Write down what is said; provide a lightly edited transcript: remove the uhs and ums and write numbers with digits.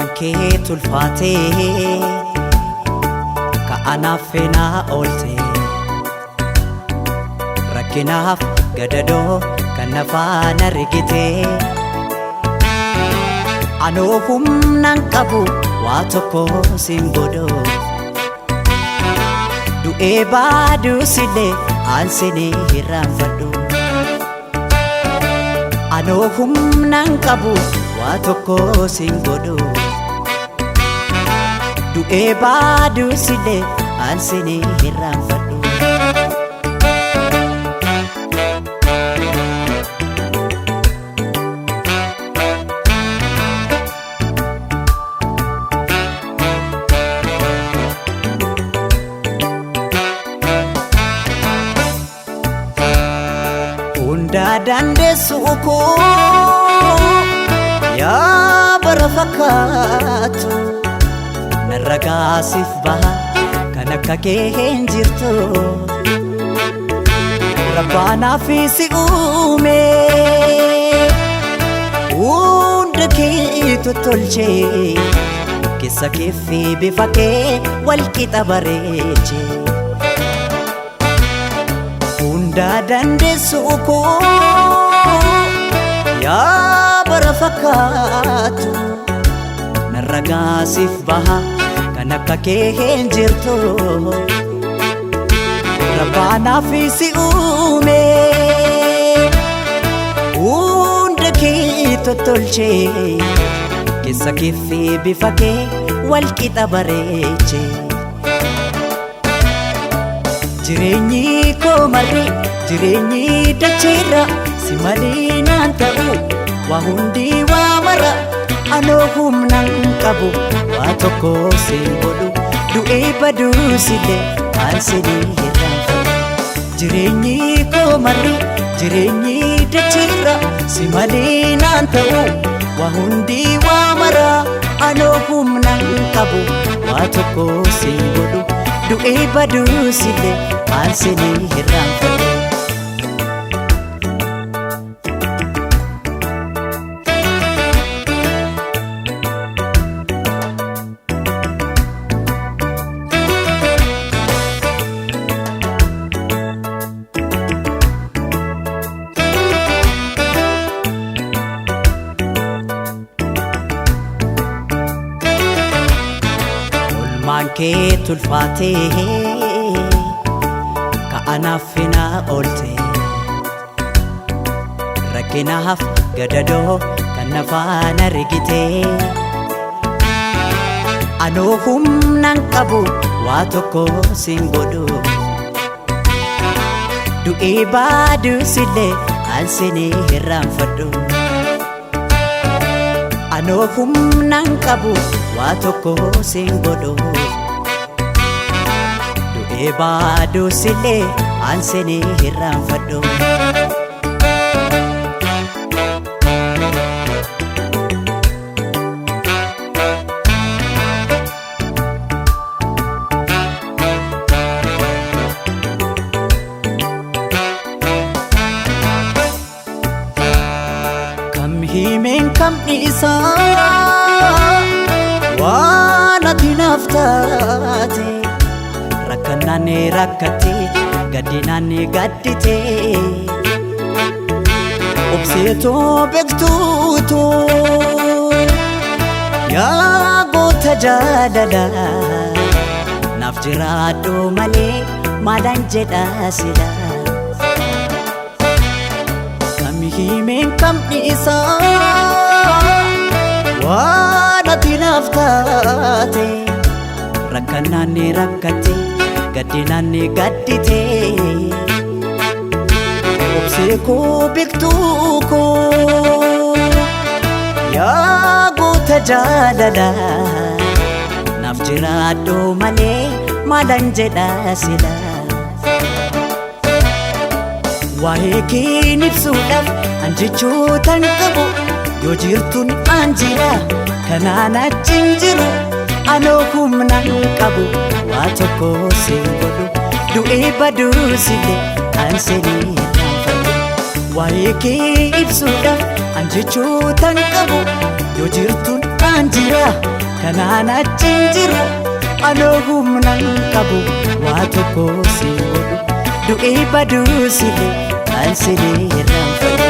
Olmaan kee tulfaatee ka'anaaf feenaa oolte rakkinaaf gadadoo kan nafaan argite anoo humnaan qabu waa tokko sin godhoo du'ee baaduus illee aansinii hirraanfadhu anoo humnaan qabu waa tokko sin godhoo du'ee baaduus illee aansinii hirraanfadhu dandeessuu koo yaa bara fakkaatu narra gaasiif baha kan akka kee hin jirtu rabbaanaaf si uume hunda kee tottolchee keessa keefi bifa kee walqixa bareeche hunda dandeessuu koo yaa bara fakkaatu narra gaasiif baha kan akka kee hin jirtu rabbaanaaf si uume hunda kee tottolchee keessa keefi bifa kee walqixa bareeche jireenyi koo marri jireenyi dacheerra si malee naan ta'u waa hundi waa mara anoo humnaan qabu waa tokko sin godhu du'ee baduus illee aansinii hirraanfadhu jireenyi koo marri jireenyi dacheerra si malee naan ta'u waa hundi waa mara anoo humnaan qabu waa tokko sin godhu du'ee baduus illee aansinii hirraanfadhu olmaan kee tulfaatee ka'anaaf feenaa oolte rakkinaaf gadadoo kan nafaan argite anoo humnaan qabu waa tokko sin godhu du'ee baaduus illee aansinii hirraanfadhu anoo humnaan qabu waa tokko sin godhu du'ee baaduus illee aansinii hirraanfadhu kam himeen kam dhiisaa waan ati naaf taate rakkanaan rakkate gaddinaan gaddite obseetoo beektuutoo yaa goota jaalala naaf jiraadhu malee maalan jedha sila kam himeen kam dhiisaa waan ati naaf taate rakkanaan rakkate gaddinaan gaddite obsee koo beektuu koo yaa goota jaalala naaf jiraadhu malee maalan jedha sila waa'ee kee ibsuudhaaf an jechootan qabu yoo jirtuun an jira kanaan achiin jiru anoo humnaan qabu waa tokko sin godhu du'ee baduus illee aansinii hirraanfadhu waa'ee kee ibsuudhaaf an jechootan qabu yoo jirtuun keessaan jira kanaan achiin jiru anoo humnan qabu waa tokko si godhu du'ee baduu silee kan silee irraanfadhu.